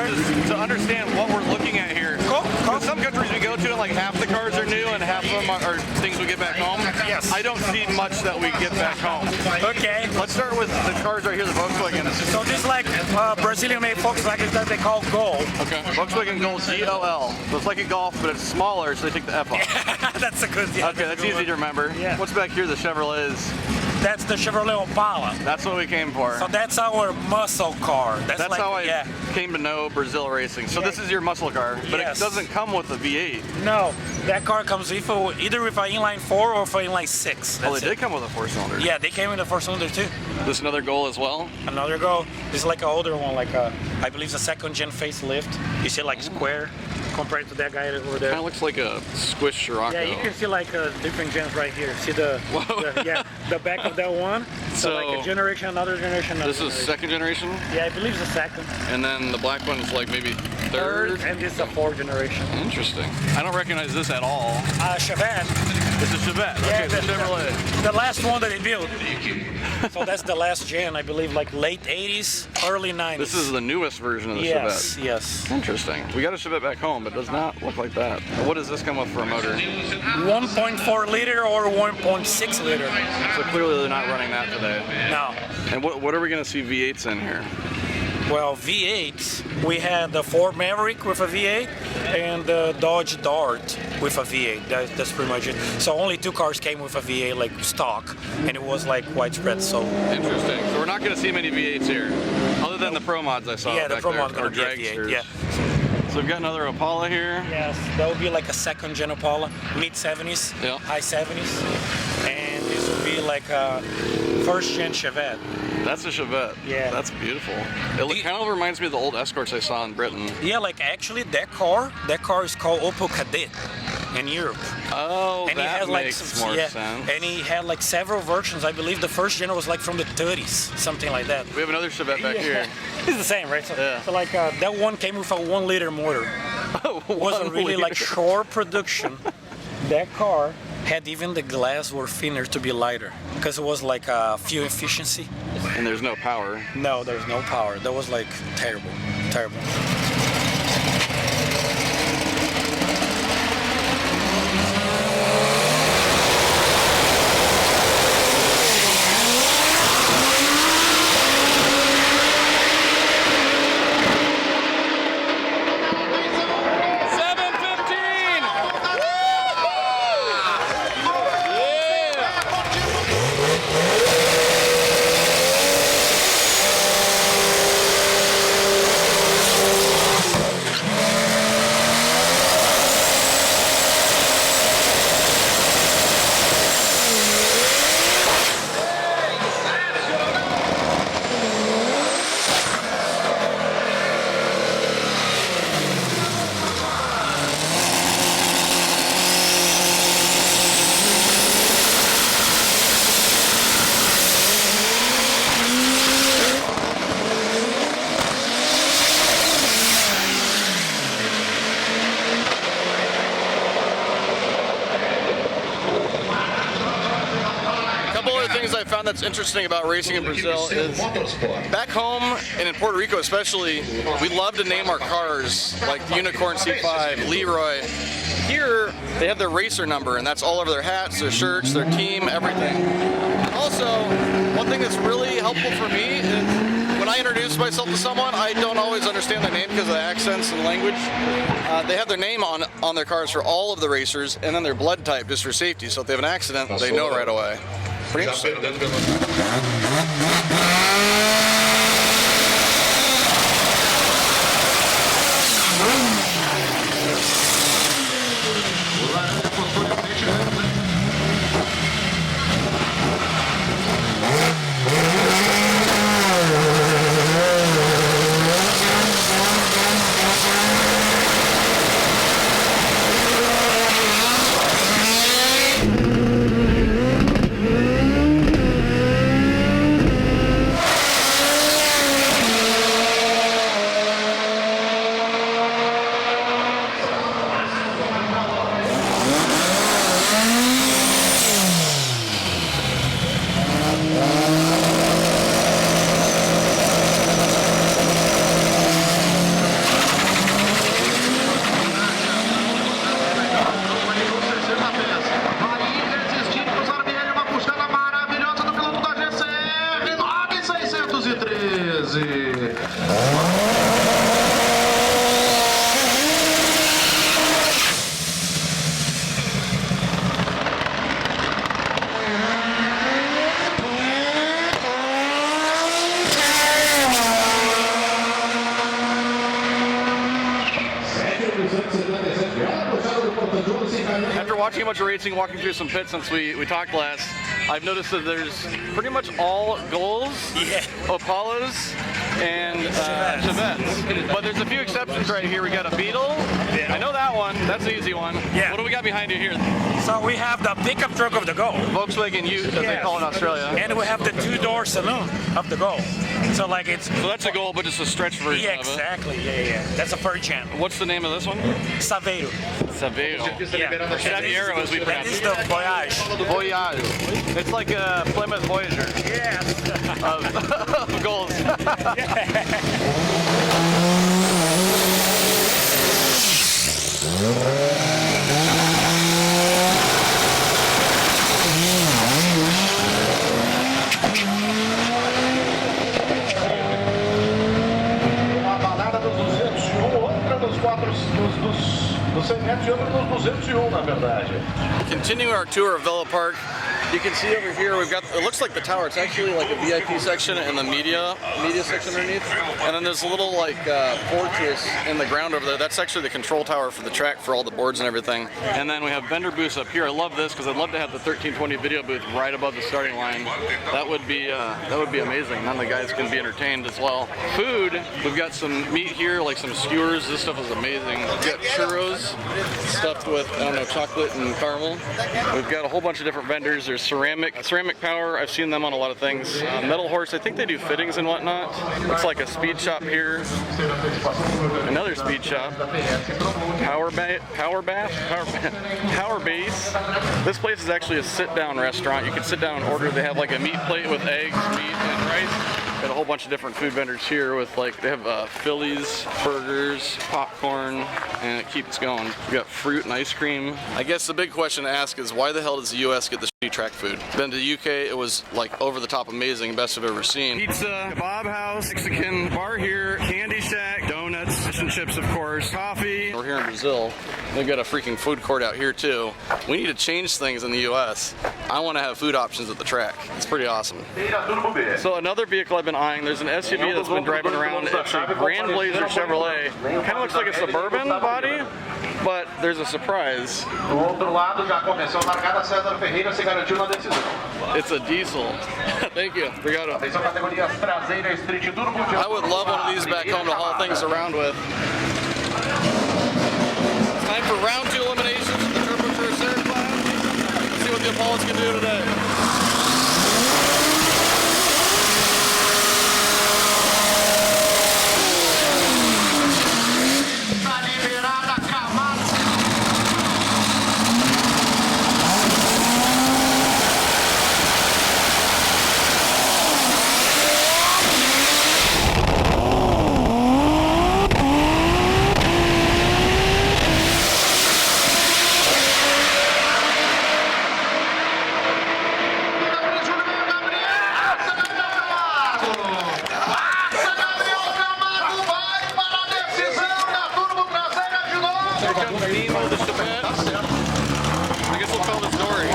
to understand what we're looking at here. Cool. In some countries we go to, and like half the cars are new and half of them are things we get back home. Yes. I don't see much that we get back home. Okay. Let's start with the cars right here, the Volkswagen. So this is like Brazilian-made Volkswagen that they call Gol. Okay. Volkswagen Gol GOL. So it's like a Golf, but it's smaller, so they take the F off. That's a good. Okay, that's easy to remember. Yeah. What's back here? The Chevrolets. That's the Chevrolet Opala. That's what we came for. So that's our muscle car. That's like, how I came to know Brazil racing. So this is your muscle car, but it doesn't come with a V8. No, that car comes either with an inline 4 or for inline 6. Oh, they did come with a 4-cylinder. Yeah, they came in the 4-cylinder too. This another Gol as well? Another Gol. This is like an older one, like I believe it's a 2nd-gen facelift. You see like square compared to that guy over there. Kind of looks like a squish Scirocco. Yeah, you can see like different gens right here. See the back of that one. So like a generation, another generation. This is 2nd generation? Yeah, I believe it's a 2nd. And then the black one is like maybe 3rd? And this is a 4th generation. Interesting. I don't recognize this at all. Chevette. This is Chevette. Yeah, Okay, the Chevrolet. The last one that they built. So that's the last gen, I believe, like late 80s, early 90s. This is the newest version of the Chevette. Yes. Interesting. We got a Chevette back home, but it does not look like that. What does this come with for a motor? 1.4 liter or 1.6 liter. So clearly they're not running that today. No. And what are we going to see V8s in here? Well, V8s, we had the Ford Maverick with a V8 and the Dodge Dart with a V8. That's pretty much it. So only 2 cars came with a V8, like stock, and it was like widespread. So interesting. So we're not going to see many V8s here, other than the Pro Mods I saw. Yeah, the back Pro there, Mod's going to be a V8. Yeah. So we've got another Opala here. Yes, that would be like a 2nd-gen Opala, mid-70s, high 70s, and this would be like a 1st-gen Chevette. That's a Chevette. Yeah. That's beautiful. It kind of reminds me of the old Escorts I saw in Britain. Yeah, like actually that car is called Opel Kadett in Europe. Oh, and that makes more sense. And he had like several versions. I believe the 1st-gen was like from the 30s, something like that. We have another Chevette back here. It's the same, right? So like that one came with a 1-liter motor. It wasn't really like shore production. That car had even the glass were thinner to be lighter because it was like fuel efficiency. And there's no power. No, there's no power. That was like terrible. I found that's interesting about racing in Brazil is back home and in Puerto Rico especially, we love to name our cars like the Unicorn C5, Leroy. Here, they have their racer number, and that's all over their hats, their shirts, their team, everything. Also, one thing that's really helpful for me is when I introduce myself to someone, I don't always understand their name because of the accents and language. They have their name on their cars for all of the racers, and then their blood type just for safety. So if they have an accident, they know right away. Pretty interesting. After watching a bunch of racing, walking through some pits since we talked last, I've noticed that there's pretty much all Golds, Opalas, and Chevettes. But there's a few exceptions right here. We got a Beetle. I know that one. That's an easy one. Yeah. What do we got behind you here? So we have the pickup truck of the Go. Volkswagen Ute, as they call it in Australia. And we have the two-door saloon of the Go. So like it's... So that's a Go, but just a stretch version of it. Exactly. Yeah. That's a third gen. What's the name of this one? Saveiro. Saveiro. Yeah. Or Saveiro, as we pronounce This is it. the Voyage. Voyage. It's like a Plymouth Voyager Yeah. of Golds. Uma balada dos 201, outra dos 100 metros e outra dos 201, na verdade. Continuing our tour of Velopark, you can see over here we've got, it looks like the tower. It's actually like a VIP section and the media section underneath. And then there's a little like fortress in the ground over there. That's actually the control tower for the track for all the boards and everything. And then we have vendor booths up here. I love this because I'd love to have the 1320 video booth right above the starting line. That would be amazing. None of the guys can be entertained as well. Food, we've got some meat here, like some skewers. This stuff is amazing. We've got churros stuffed with, I don't know, chocolate and caramel. We've got a whole bunch of different vendors. There's ceramic power. I've seen them on a lot of things. Metal Horse, I think they do fittings and whatnot. Looks like a speed shop here. Another speed shop. Power Base. This place is actually a sit-down restaurant. You can sit down and order. They have like a meat plate with eggs, meat, and rice. Got a whole bunch of different food vendors here with like, they have Phillies, burgers, popcorn, and it keeps going. We got fruit and ice cream. I guess the big question to ask is why the hell does the US get the shitty track food? Been to the UK, it was like over the top amazing, best I've ever seen. Pizza, kebab house, Mexican bar here, candy shack, donuts, fish and chips of course, coffee. We're here in Brazil. They've got a freaking food court out here too. We need to change things in the US. I want to have food options at the track. It's pretty awesome. So another vehicle I've been eyeing, there's an SUV that's been driving around. It's a Grand Blazer Chevrolet. Kind of looks like a Suburban body, but there's a surprise. It's a diesel. Thank you. Obrigado. I would love one of these back home to haul things around with. It's time for round 2 eliminations of the Turbo Tercera class. Let's see what the Opalas can do today. Nemo the Chevette. I guess we'll tell the story.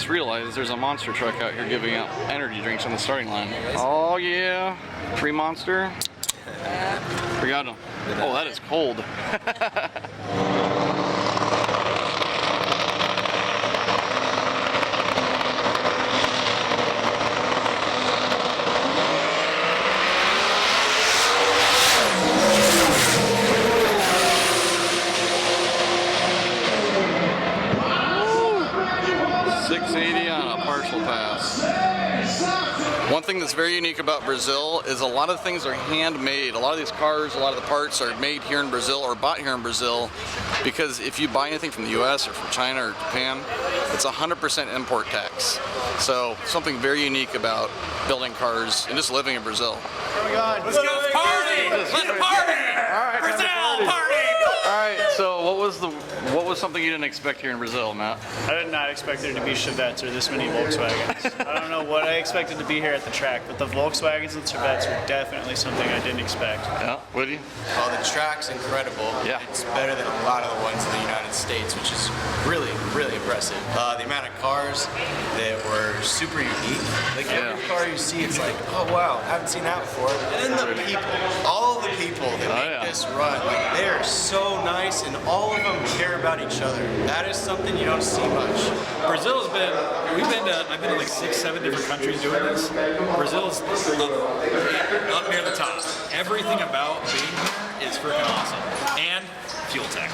Realize there's a monster truck out here giving out energy drinks on the starting line. Oh yeah, free Monster. Forgot him. Oh, that is cold. 680 on a partial pass. One thing that's very unique about Brazil is a lot of things are handmade. A lot of these cars, a lot of the parts are made here in Brazil or bought here in Brazil, because if you buy anything from the US or from China or Japan, it's 100% import tax. So something very unique about building cars and just living in Brazil. Let's go party! Let's party! Brazil party! All right, so what was something you didn't expect here in Brazil, Matt? I did not expect there to be Chevettes or this many Volkswagens. I don't know what I expected to be here at the track, but the Volkswagens and Chevettes were definitely something I didn't expect. Yeah, Woody? Oh, the track's incredible. Yeah. It's better than a lot of the ones in the United States, which is really, really impressive. The amount of cars that were super unique. Like every car you see, it's like, oh wow, haven't seen that before. And then the people, all of the people that make this run, like they are so nice, and all of them care about each other. That is something you don't see much. Brazil's been, I've been to like 6, 7 different countries doing this. Brazil's up near the top. Everything about being here is freaking awesome. And Fueltech.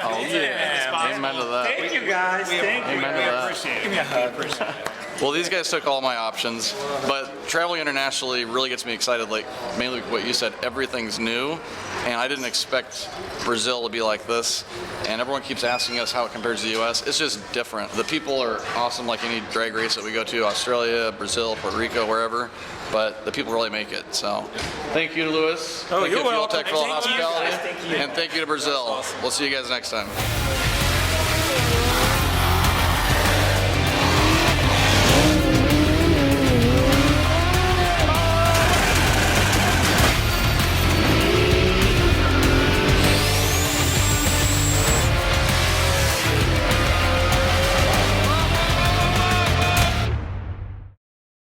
Oh yeah, amen to that. Thank you guys. Thank you. Amen to that. Appreciate it. Give me a hug. Well, these guys took all my options, but traveling internationally really gets me excited, like mainly what you said, everything's new, and I didn't expect Brazil to be like this, and everyone keeps asking us how it compares to the US. It's just different. The people are awesome, like any drag race that we go to, Australia, Brazil, Puerto Rico, wherever, but the people really make it. So thank you to Lewis. Oh, thank you're you to welcome. Fueltech for all the Thank you, hospitality, guys. Thank you. and thank you to Brazil. Awesome. We'll see you guys next time.